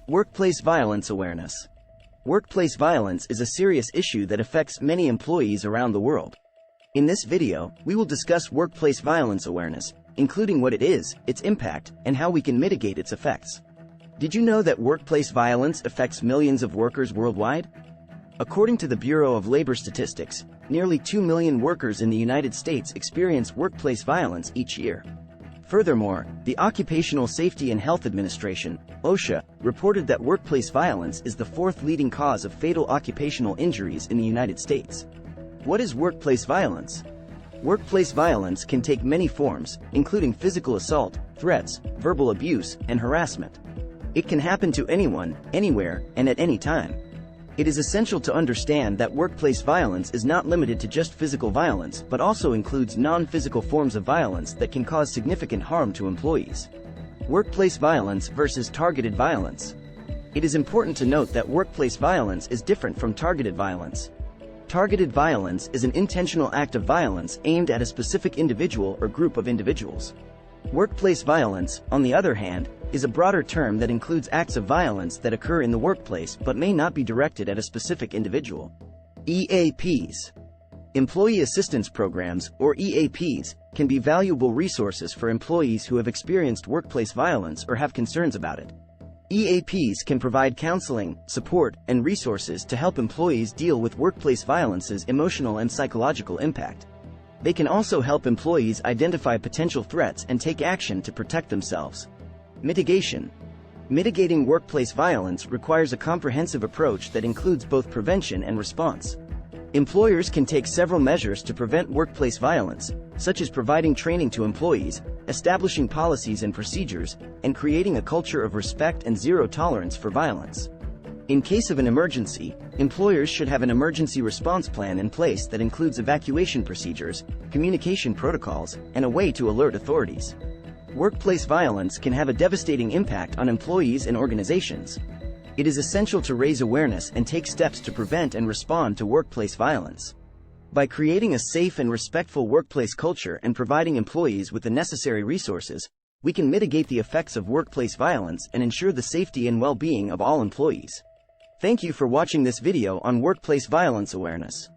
Workplace violence awareness. Workplace violence is a serious issue that affects many employees around the world. In this video, we will discuss workplace violence awareness, including what it is, its impact, and how we can mitigate its effects. Did you know that workplace violence affects millions of workers worldwide? According to the Bureau of Labor Statistics, nearly 2 million workers in the United States experience workplace violence each year. Furthermore, the Occupational Safety and Health Administration, OSHA, reported that workplace violence is the fourth leading cause of fatal occupational injuries in the United States. What is workplace violence? Workplace violence can take many forms, including physical assault, threats, verbal abuse, and harassment. It can happen to anyone, anywhere, and at any time. It is essential to understand that workplace violence is not limited to just physical violence, but also includes non-physical forms of violence that can cause significant harm to employees. Workplace violence versus targeted violence. It is important to note that workplace violence is different from targeted violence. Targeted violence is an intentional act of violence aimed at a specific individual or group of individuals. Workplace violence, on the other hand, is a broader term that includes acts of violence that occur in the workplace but may not be directed at a specific individual. EAPs. Employee Assistance Programs, or EAPs, can be valuable resources for employees who have experienced workplace violence or have concerns about it. EAPs can provide counseling, support, and resources to help employees deal with workplace violence's emotional and psychological impact. They can also help employees identify potential threats and take action to protect themselves. Mitigation. Mitigating workplace violence requires a comprehensive approach that includes both prevention and response. Employers can take several measures to prevent workplace violence, such as providing training to employees, establishing policies and procedures, and creating a culture of respect and zero tolerance for violence. In case of an emergency, employers should have an emergency response plan in place that includes evacuation procedures, communication protocols, and a way to alert authorities. Workplace violence can have a devastating impact on employees and organizations. It is essential to raise awareness and take steps to prevent and respond to workplace violence. By creating a safe and respectful workplace culture and providing employees with the necessary resources, we can mitigate the effects of workplace violence and ensure the safety and well-being of all employees. Thank you for watching this video on workplace violence awareness.